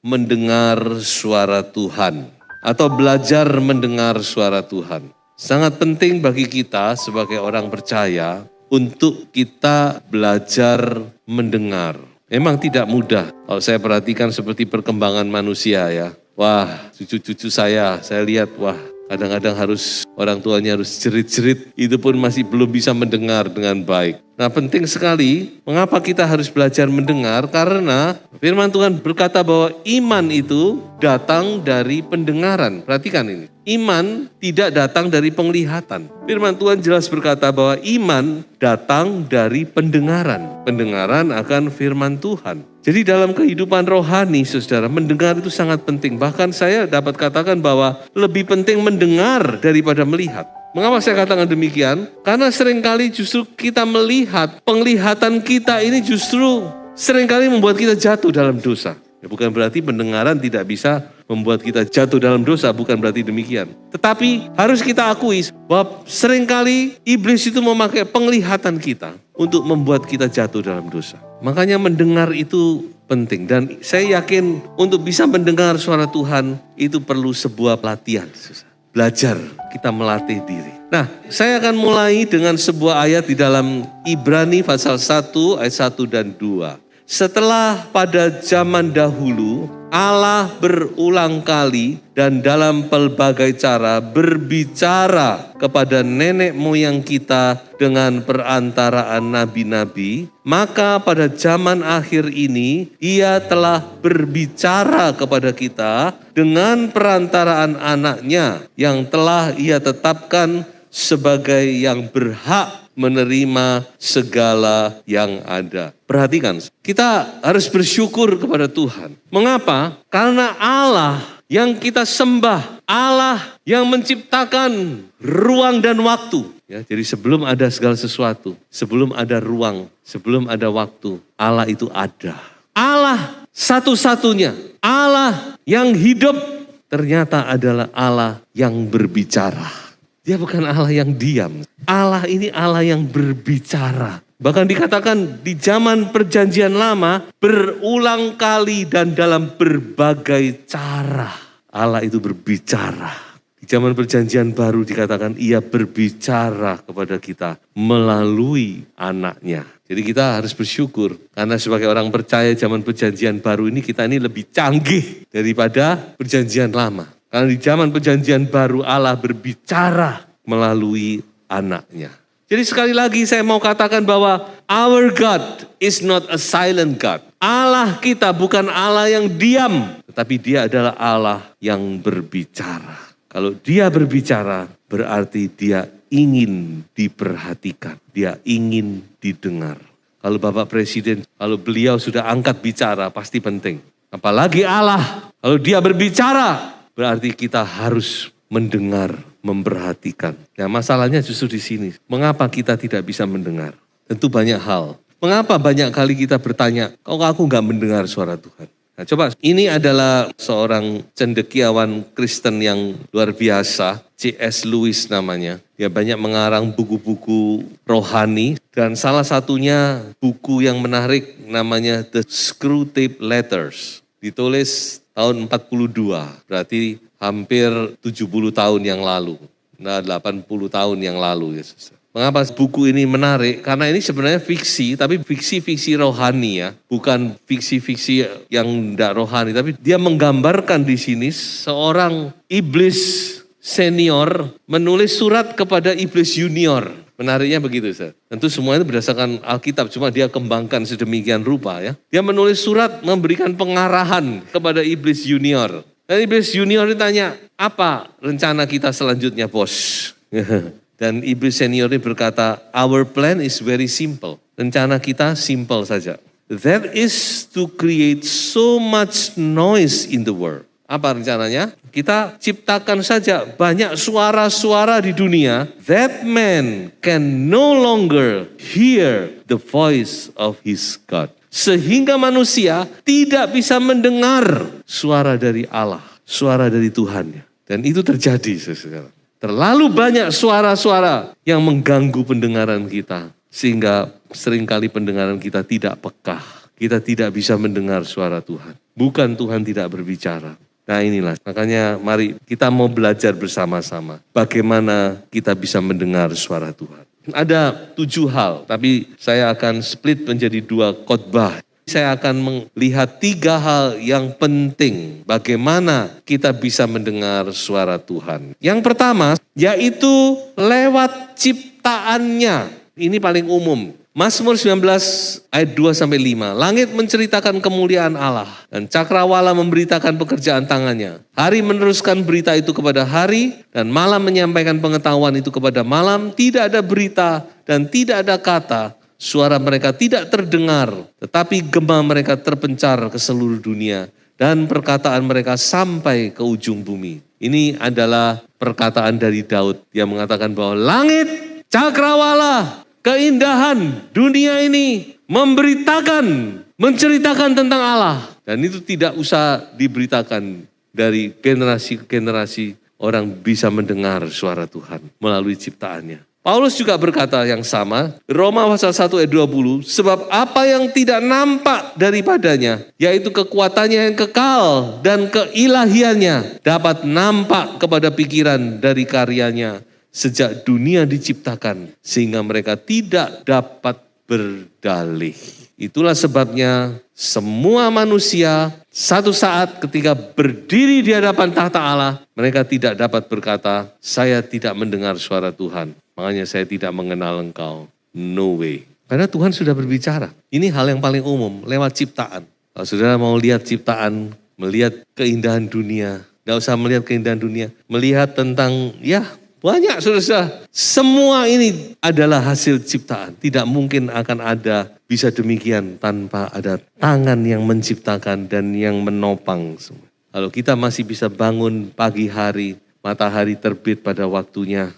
Mendengar suara Tuhan atau belajar mendengar suara Tuhan. Sangat penting bagi kita sebagai orang percaya untuk kita belajar mendengar. Memang tidak mudah. Kalau saya perhatikan seperti perkembangan manusia ya. Wah, cucu-cucu saya lihat wah kadang-kadang orang tuanya harus jerit-jerit, itu pun masih belum bisa mendengar dengan baik. Nah, penting sekali, mengapa kita harus belajar mendengar? Karena firman Tuhan berkata bahwa iman itu datang dari pendengaran. Perhatikan ini, iman tidak datang dari penglihatan. Firman Tuhan jelas berkata bahwa iman datang dari pendengaran. Pendengaran akan firman Tuhan. Jadi dalam kehidupan rohani, saudara, mendengar itu sangat penting. Bahkan saya dapat katakan bahwa lebih penting mendengar daripada melihat. Mengapa saya katakan demikian? Karena seringkali justru kita melihat, penglihatan kita ini justru seringkali membuat kita jatuh dalam dosa. Ya, bukan berarti pendengaran tidak bisa membuat kita jatuh dalam dosa, bukan berarti demikian. Tetapi harus kita akui bahwa seringkali iblis itu memakai penglihatan kita untuk membuat kita jatuh dalam dosa. Makanya mendengar itu penting. Dan saya yakin untuk bisa mendengar suara Tuhan itu perlu sebuah pelatihan. Belajar, kita melatih diri. Nah, saya akan mulai dengan sebuah ayat di dalam Ibrani pasal 1 ayat 1 dan 2. Setelah pada zaman dahulu Allah berulang kali dan dalam pelbagai cara berbicara kepada nenek moyang kita dengan perantaraan nabi-nabi, maka pada zaman akhir ini Ia telah berbicara kepada kita dengan perantaraan anaknya yang telah Ia tetapkan sebagai yang berhak menerima segala yang ada. Perhatikan, kita harus bersyukur kepada Tuhan. Mengapa? Karena Allah yang kita sembah, Allah yang menciptakan ruang dan waktu. Ya, jadi sebelum ada segala sesuatu, sebelum ada ruang, sebelum ada waktu, Allah itu ada. Allah satu-satunya, Allah yang hidup ternyata adalah Allah yang berbicara. Dia bukan Allah yang diam. Allah ini Allah yang berbicara. Bahkan dikatakan di zaman perjanjian lama berulang kali dan dalam berbagai cara Allah itu berbicara. Di zaman perjanjian baru dikatakan Ia berbicara kepada kita melalui anaknya. Jadi kita harus bersyukur karena sebagai orang percaya zaman perjanjian baru ini kita ini lebih canggih daripada perjanjian lama. Karena di zaman perjanjian baru Allah berbicara melalui anaknya. Jadi sekali lagi saya mau katakan bahwa our God is not a silent God. Allah kita bukan Allah yang diam, tetapi Dia adalah Allah yang berbicara. Kalau Dia berbicara berarti Dia ingin diperhatikan, Dia ingin didengar. Kalau Bapak Presiden, kalau beliau sudah angkat bicara pasti penting. Apalagi Allah, kalau Dia berbicara berarti kita harus mendengar, memperhatikan. Nah, masalahnya justru di sini. Mengapa kita tidak bisa mendengar? Tentu banyak hal. Mengapa banyak kali kita bertanya, kok aku nggak mendengar suara Tuhan? Nah, coba, ini adalah seorang cendekiawan Kristen yang luar biasa, C.S. Lewis namanya. Dia banyak mengarang buku-buku rohani dan salah satunya buku yang menarik namanya The Screwtape Letters. Ditulis tahun 42, berarti hampir 70 tahun yang lalu. Nah, 80 tahun yang lalu ya. Mengapa buku ini menarik? Karena ini sebenarnya fiksi, tapi fiksi-fiksi rohani ya. Bukan fiksi-fiksi yang tidak rohani, tapi dia menggambarkan di sini seorang iblis senior menulis surat kepada iblis junior. Menariknya begitu, Ustaz. Tentu semua itu berdasarkan Alkitab, cuma dia kembangkan sedemikian rupa ya. Dia menulis surat memberikan pengarahan kepada iblis junior. Dan iblis junior ditanya, apa rencana kita selanjutnya, bos? Dan iblis senior ini berkata, our plan is very simple. Rencana kita simple saja. That is to create so much noise in the world. Apa rencananya? Kita ciptakan saja banyak suara-suara di dunia. That man can no longer hear the voice of his God. Sehingga manusia tidak bisa mendengar suara dari Allah, suara dari Tuhannya. Dan itu terjadi sekarang. Terlalu banyak suara-suara yang mengganggu pendengaran kita. Sehingga seringkali pendengaran kita tidak peka. Kita tidak bisa mendengar suara Tuhan. Bukan Tuhan tidak berbicara. Nah inilah, makanya mari kita mau belajar bersama-sama. Bagaimana kita bisa mendengar suara Tuhan. Ada 7 hal, tapi saya akan split menjadi 2 khotbah. Saya akan melihat 3 hal yang penting bagaimana kita bisa mendengar suara Tuhan. Yang pertama, yaitu lewat ciptaannya. Ini paling umum. Mazmur 19 ayat 2-5. Langit menceritakan kemuliaan Allah dan cakrawala memberitakan pekerjaan tangannya. Hari meneruskan berita itu kepada hari dan malam menyampaikan pengetahuan itu kepada malam. Tidak ada berita dan tidak ada kata. Suara mereka tidak terdengar, tetapi gema mereka terpencar ke seluruh dunia dan perkataan mereka sampai ke ujung bumi. Ini adalah perkataan dari Daud yang mengatakan bahwa langit, cakrawala, keindahan dunia ini menceritakan tentang Allah. Dan itu tidak usah diberitakan dari generasi ke generasi, orang bisa mendengar suara Tuhan melalui ciptaannya. Paulus juga berkata yang sama, Roma pasal 1 ayat 20, sebab apa yang tidak nampak daripadanya, yaitu kekuatannya yang kekal dan keilahiannya, dapat nampak kepada pikiran dari karyanya, sejak dunia diciptakan, sehingga mereka tidak dapat berdalih. Itulah sebabnya semua manusia satu saat ketika berdiri di hadapan tahta Allah, mereka tidak dapat berkata, saya tidak mendengar suara Tuhan, makanya saya tidak mengenal engkau. No way. Karena Tuhan sudah berbicara. Ini hal yang paling umum, lewat ciptaan. Kalau saudara mau lihat ciptaan, melihat keindahan dunia, gak usah melihat keindahan dunia, melihat tentang, banyak saudara. Semua ini adalah hasil ciptaan. Tidak mungkin akan ada bisa demikian tanpa ada tangan yang menciptakan dan yang menopang semua. Kalau kita masih bisa bangun pagi hari, matahari terbit pada waktunya,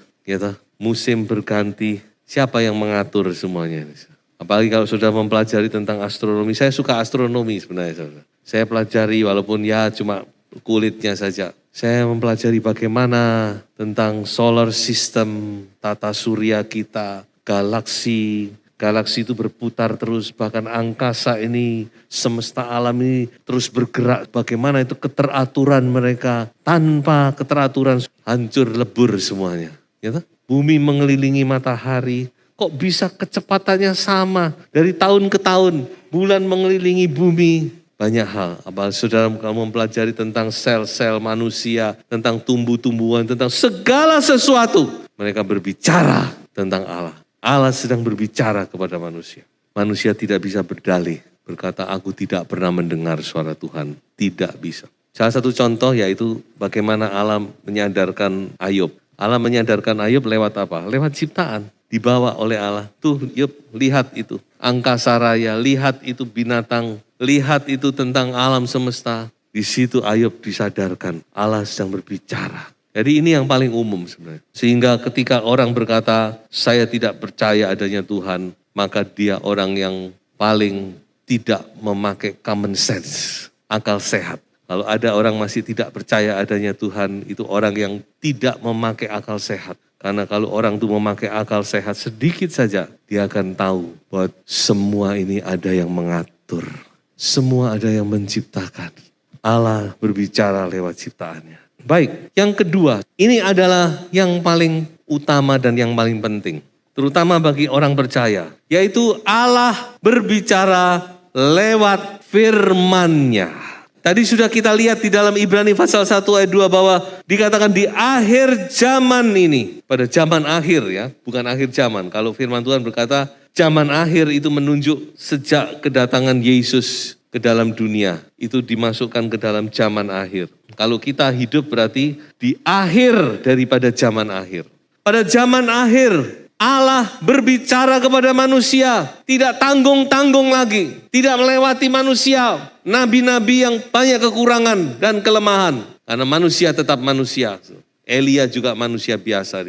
musim berganti, siapa yang mengatur semuanya? Apalagi kalau sudah mempelajari tentang astronomi. Saya suka astronomi sebenarnya. Saudara. Saya pelajari walaupun cuma kulitnya saja. Saya mempelajari bagaimana tentang solar system, tata surya kita, galaksi. Galaksi itu berputar terus, bahkan angkasa ini, semesta alam ini terus bergerak. Bagaimana itu keteraturan mereka, tanpa keteraturan hancur lebur semuanya. Bumi mengelilingi matahari, kok bisa kecepatannya sama dari tahun ke tahun. Bulan mengelilingi bumi. Banyak hal, apalagi saudara kamu mempelajari tentang sel-sel manusia, tentang tumbuh-tumbuhan, tentang segala sesuatu. Mereka berbicara tentang Allah. Allah sedang berbicara kepada manusia. Manusia tidak bisa berdalih, berkata aku tidak pernah mendengar suara Tuhan. Tidak bisa. Salah satu contoh yaitu bagaimana Allah menyadarkan Ayub. Allah menyadarkan Ayub lewat apa? Lewat ciptaan. Dibawa oleh Allah. Tuh Ayub, lihat itu. Angkasa raya, lihat itu binatang. Lihat itu tentang alam semesta. Di situ Ayub disadarkan. Allah sedang berbicara. Jadi ini yang paling umum sebenarnya. Sehingga ketika orang berkata, saya tidak percaya adanya Tuhan. Maka dia orang yang paling tidak memakai common sense. Akal sehat. Kalau ada orang masih tidak percaya adanya Tuhan, itu orang yang tidak memakai akal sehat. Karena kalau orang itu memakai akal sehat sedikit saja, dia akan tahu bahwa semua ini ada yang mengatur. Semua ada yang menciptakan. Allah berbicara lewat ciptaannya. Baik, yang kedua, ini adalah yang paling utama dan yang paling penting. Terutama bagi orang percaya, yaitu Allah berbicara lewat firman-Nya. Tadi sudah kita lihat di dalam Ibrani pasal 1 ayat 2 bahwa dikatakan di akhir zaman ini. Pada zaman akhir bukan akhir zaman. Kalau firman Tuhan berkata zaman akhir itu menunjuk sejak kedatangan Yesus ke dalam dunia. Itu dimasukkan ke dalam zaman akhir. Kalau kita hidup berarti di akhir daripada zaman akhir. Pada zaman akhir Allah berbicara kepada manusia, tidak tanggung-tanggung lagi, tidak melewati manusia, nabi-nabi yang banyak kekurangan dan kelemahan. Karena manusia tetap manusia. Elia juga manusia biasa.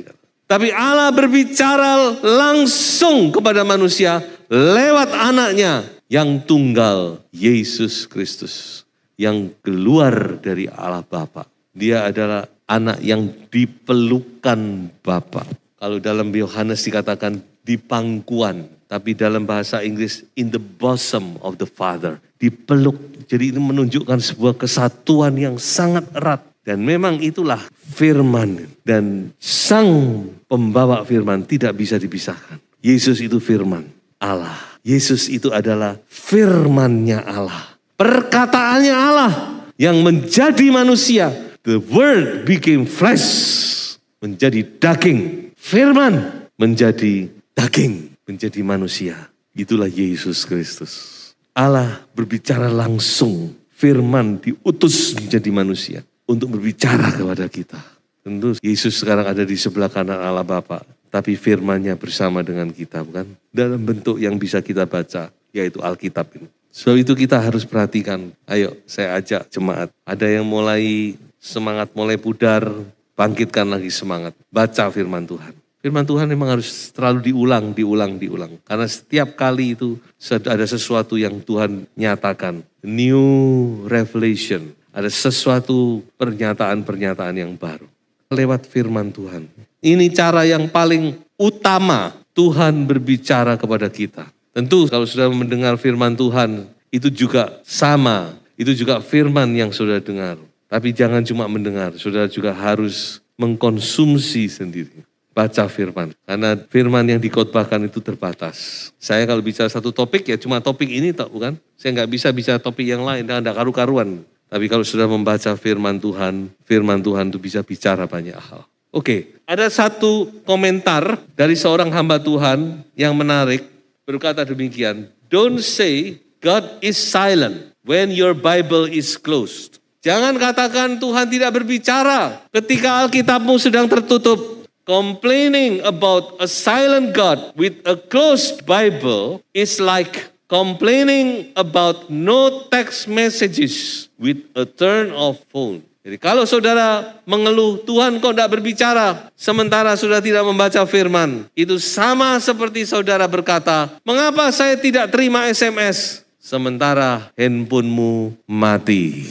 Tapi Allah berbicara langsung kepada manusia lewat anaknya yang tunggal, Yesus Kristus. Yang keluar dari Allah Bapa. Dia adalah anak yang dipelukan Bapa. Kalau dalam Yohanes dikatakan di pangkuan, tapi dalam bahasa Inggris in the bosom of the Father, dipeluk. Jadi ini menunjukkan sebuah kesatuan yang sangat erat. Dan memang itulah firman dan sang pembawa firman tidak bisa dipisahkan. Yesus itu firman Allah. Yesus itu adalah firman-Nya Allah. Perkataannya Allah yang menjadi manusia. The word became flesh, menjadi daging. Firman menjadi daging, menjadi manusia. Itulah Yesus Kristus. Allah berbicara langsung, firman diutus menjadi manusia untuk berbicara kepada kita. Tentu Yesus sekarang ada di sebelah kanan Allah Bapa, tapi firman-Nya bersama dengan kita, bukan? Dalam bentuk yang bisa kita baca, yaitu Alkitab ini. Sebab itu kita harus perhatikan. Ayo saya ajak jemaat. Ada yang mulai semangat, mulai pudar, bangkitkan lagi semangat. Baca firman Tuhan. Firman Tuhan memang harus selalu diulang. Karena setiap kali itu ada sesuatu yang Tuhan nyatakan. New revelation. Ada sesuatu pernyataan-pernyataan yang baru. Lewat firman Tuhan. Ini cara yang paling utama Tuhan berbicara kepada kita. Tentu kalau sudah mendengar firman Tuhan, itu juga sama. Itu juga firman yang sudah dengar. Tapi jangan cuma mendengar, saudara juga harus mengkonsumsi sendiri. Baca firman, karena firman yang dikhotbahkan itu terbatas. Saya kalau bicara satu topik ya cuma topik ini tak bukan? Saya nggak bisa bicara topik yang lain, ada karu-karuan. Tapi kalau sudah membaca firman Tuhan itu bisa bicara banyak hal. Oke, ada satu komentar dari seorang hamba Tuhan yang menarik, berkata demikian, "Don't say God is silent when your Bible is closed." Jangan katakan Tuhan tidak berbicara ketika Alkitabmu sedang tertutup. Complaining about a silent God with a closed Bible is like complaining about no text messages with a turn off phone. Jadi kalau saudara mengeluh, Tuhan kok tidak berbicara, sementara sudah tidak membaca firman. Itu sama seperti saudara berkata, mengapa saya tidak terima SMS, sementara handphonemu mati.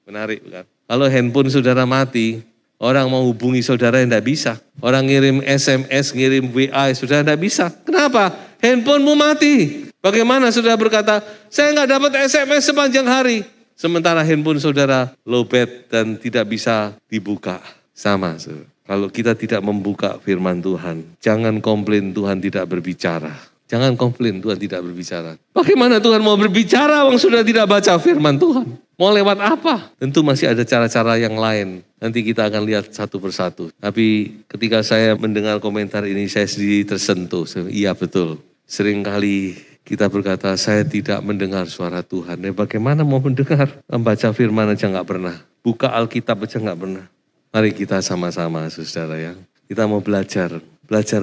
Menarik bukan? Kalau handphone saudara mati, orang mau hubungi saudara yang tidak bisa. Orang ngirim SMS, ngirim WA, saudara tidak bisa. Kenapa? Handphonemu mati. Bagaimana saudara berkata, saya nggak dapat SMS sepanjang hari. Sementara handphone saudara lowbat dan tidak bisa dibuka. Sama saudara. Kalau kita tidak membuka firman Tuhan, jangan komplain Tuhan tidak berbicara. Jangan komplain Tuhan tidak berbicara. Bagaimana Tuhan mau berbicara orang sudah tidak baca firman Tuhan? Mau lewat apa? Tentu masih ada cara-cara yang lain. Nanti kita akan lihat satu persatu. Tapi ketika saya mendengar komentar ini, saya sendiri tersentuh. Iya betul. Seringkali kita berkata, saya tidak mendengar suara Tuhan. Ya, bagaimana mau mendengar? Membaca firman aja nggak pernah. Buka Alkitab aja nggak pernah. Mari kita sama-sama, saudara ya. Kita mau belajar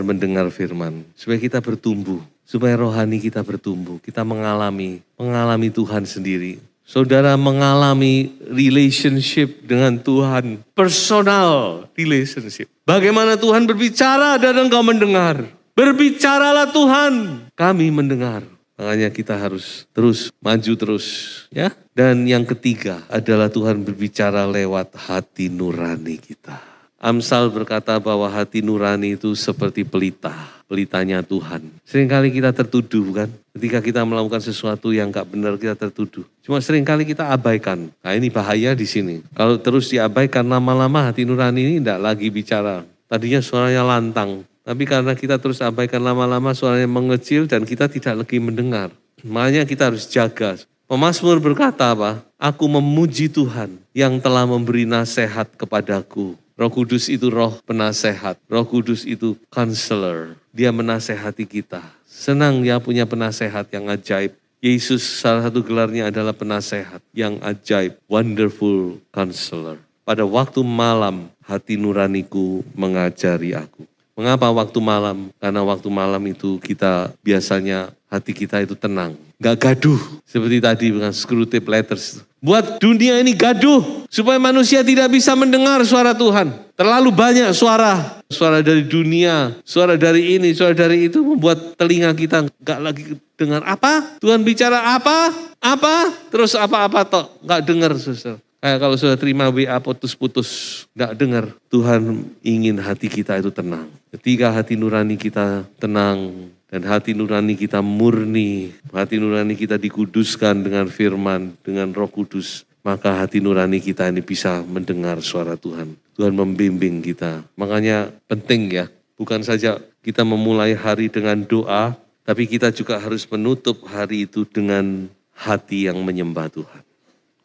mendengar firman. Supaya kita bertumbuh. Supaya rohani kita bertumbuh. Kita mengalami Tuhan sendiri. Saudara mengalami relationship dengan Tuhan. Personal relationship. Bagaimana Tuhan berbicara dan engkau mendengar. Berbicaralah Tuhan. Kami mendengar. Makanya kita harus terus maju terus. Ya. Dan yang ketiga adalah Tuhan berbicara lewat hati nurani kita. Amsal berkata bahwa hati nurani itu seperti pelitanya Tuhan. Seringkali kita tertuduh kan, ketika kita melakukan sesuatu yang gak benar kita tertuduh. Cuma seringkali kita abaikan. Nah ini bahaya di sini. Kalau terus diabaikan lama-lama hati nurani ini tidak lagi bicara. Tadinya suaranya lantang, tapi karena kita terus abaikan lama-lama suaranya mengecil dan kita tidak lagi mendengar. Makanya kita harus jaga. Pemazmur berkata apa? Aku memuji Tuhan yang telah memberi nasihat kepadaku. Roh Kudus itu roh penasehat. Roh Kudus itu counselor. Dia menasehati kita. Senang dia punya penasehat yang ajaib. Yesus salah satu gelarnya adalah penasehat yang ajaib. Wonderful counselor. Pada waktu malam hati nuraniku mengajari aku. Mengapa waktu malam? Karena waktu malam itu kita biasanya hati kita itu tenang. Gak gaduh. Seperti tadi dengan Screwtape Letters. Buat dunia ini gaduh. Supaya manusia tidak bisa mendengar suara Tuhan. Terlalu banyak suara. Suara dari dunia. Suara dari ini, suara dari itu. Membuat telinga kita gak lagi dengar apa. Tuhan bicara apa? Apa? Terus apa-apa toh. Gak dengar saudara. Kayak kalau sudah terima WA putus-putus, gak dengar. Tuhan ingin hati kita itu tenang. Ketika hati nurani kita tenang, dan hati nurani kita murni, hati nurani kita dikuduskan dengan firman, dengan Roh Kudus, maka hati nurani kita ini bisa mendengar suara Tuhan. Tuhan membimbing kita. Makanya penting ya, bukan saja kita memulai hari dengan doa, tapi kita juga harus menutup hari itu dengan hati yang menyembah Tuhan.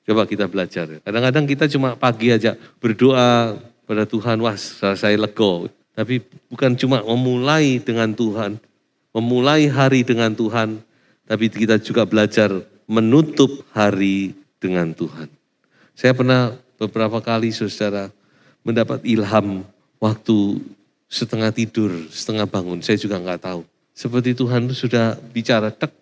Coba kita belajar. Kadang-kadang kita cuma pagi aja berdoa pada Tuhan, wah saya lego. Tapi bukan cuma memulai dengan Tuhan, memulai hari dengan Tuhan, tapi kita juga belajar menutup hari dengan Tuhan. Saya pernah beberapa kali saudara mendapat ilham waktu setengah tidur, setengah bangun, saya juga nggak tahu. Seperti Tuhan itu sudah bicara, tek.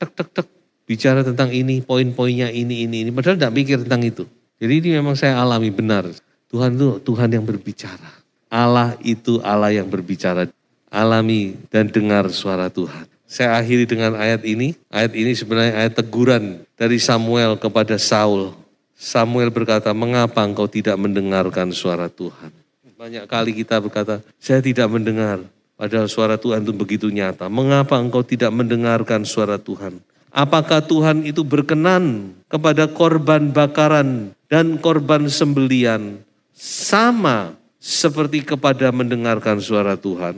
Bicara tentang ini, poin-poinnya ini. Padahal tidak mikir tentang itu. Jadi ini memang saya alami benar. Tuhan itu Tuhan yang berbicara. Allah itu Allah yang berbicara. Alami dan dengar suara Tuhan. Saya akhiri dengan ayat ini. Ayat ini sebenarnya ayat teguran dari Samuel kepada Saul. Samuel berkata, mengapa engkau tidak mendengarkan suara Tuhan? Banyak kali kita berkata, saya tidak mendengar. Padahal suara Tuhan itu begitu nyata. Mengapa engkau tidak mendengarkan suara Tuhan? Apakah Tuhan itu berkenan kepada korban bakaran dan korban sembelian sama seperti kepada mendengarkan suara Tuhan?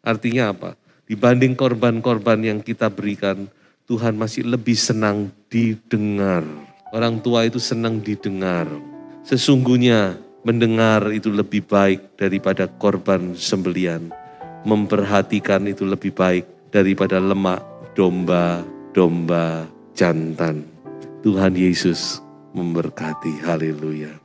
Artinya apa? Dibanding korban-korban yang kita berikan, Tuhan masih lebih senang didengar. Orang tua itu senang didengar. Sesungguhnya mendengar itu lebih baik daripada korban sembelian. Memperhatikan itu lebih baik daripada lemak domba jantan. Tuhan Yesus memberkati. Haleluya.